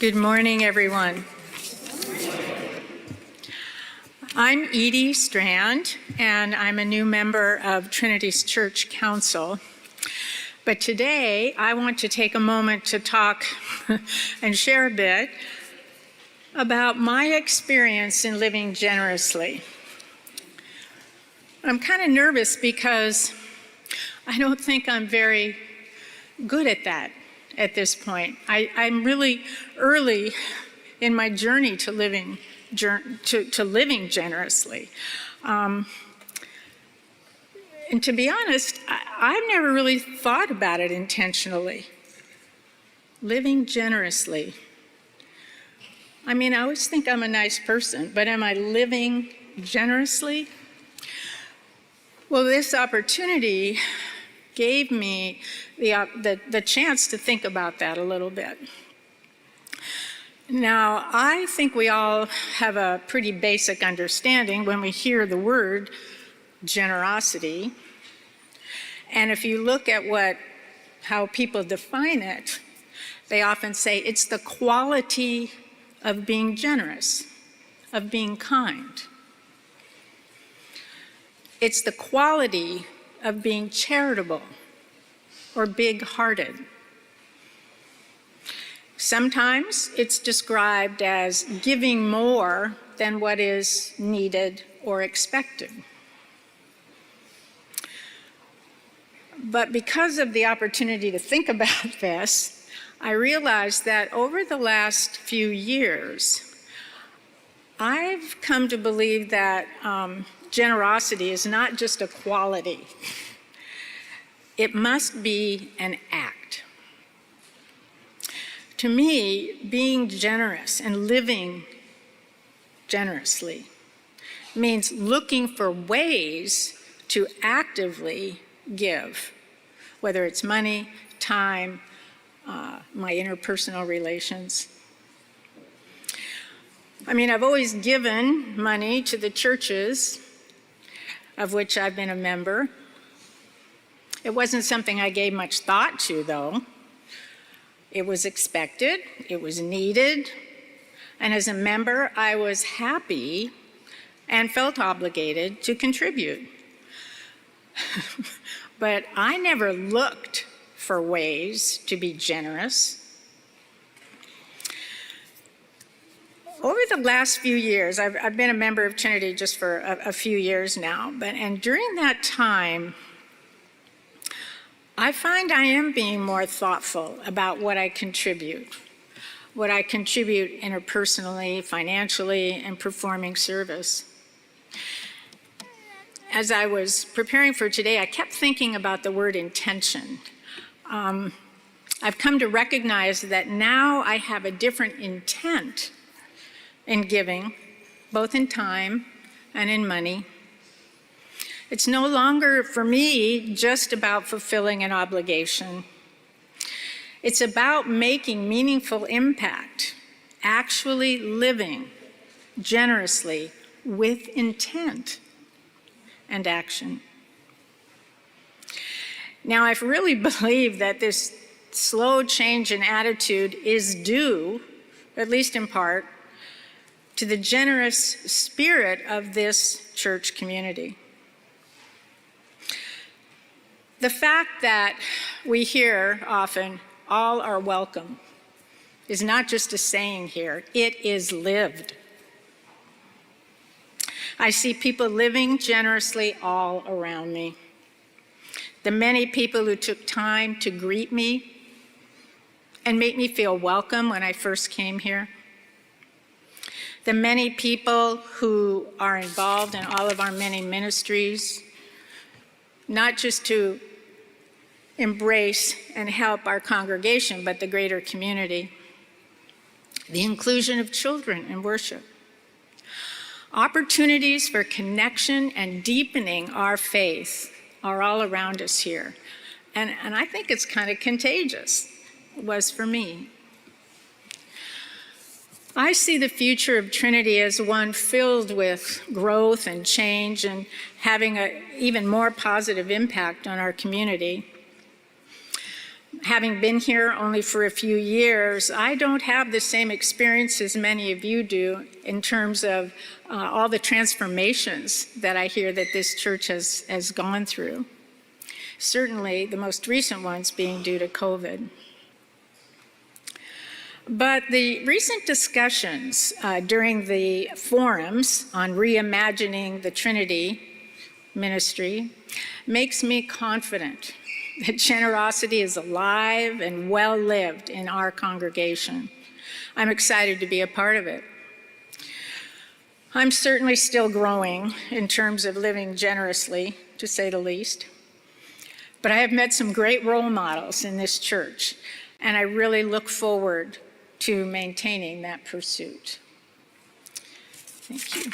Good morning, everyone. I'm Edie Strand, and I'm a new member of Trinity's Church Council. But today, I want to take a moment to talk and share a bit about my experience in living generously. I'm kind of nervous because I don't think I'm very good at that at this point. I'm really early in my journey to living generously. And to be honest, I've never really thought about it intentionally. Living generously. I mean, I always think I'm a nice person, but am I living generously? Well, this opportunity gave me the chance to think about that a little bit. Now, I think we all have a pretty basic understanding when we hear the word generosity. And if you look at how people define it, they often say it's the quality of being generous, of being kind. It's the quality of being charitable or big-hearted. Sometimes it's described as giving more than what is needed or expected. But because of the opportunity to think about this, I realized that over the last few years, I've come to believe that generosity is not just a quality. It must be an act. To me, being generous and living generously means looking for ways to actively give, whether it's money, time, my interpersonal relations. I mean, I've always given money to the churches of which I've been a member. It wasn't something I gave much thought to, though. It was expected, it was needed, and as a member, I was happy and felt obligated to contribute. But I never looked for ways to be generous. Over the last few years, I've been a member of Trinity just for a few years now, and during that time, I find I am being more thoughtful about what I contribute interpersonally, financially, and performing service. As I was preparing for today, I kept thinking about the word intention. I've come to recognize that now I have a different intent in giving, both in time and in money. It's no longer, for me, just about fulfilling an obligation. It's about making meaningful impact, actually living generously with intent and action. Now, I really believe that this slow change in attitude is due, at least in part, to the generous spirit of this church community. The fact that we hear often, all are welcome, is not just a saying here, it is lived. I see people living generously all around me. The many people who took time to greet me and make me feel welcome when I first came here. The many people who are involved in all of our many ministries, not just to embrace and help our congregation, but the greater community. The inclusion of children in worship. Opportunities for connection and deepening our faith are all around us here. And I think it's kind of contagious. It was for me. I see the future of Trinity as one filled with growth and change and having an even more positive impact on our community. Having been here only for a few years, I don't have the same experience as many of you do in terms of all the transformations that I hear that this church has gone through. Certainly the most recent ones being due to COVID. But the recent discussions during the forums on reimagining the Trinity ministry makes me confident that generosity is alive and well lived in our congregation. I'm excited to be a part of it. I'm certainly still growing in terms of living generously, to say the least. But I have met some great role models in this church, and I really look forward to maintaining that pursuit. Thank you.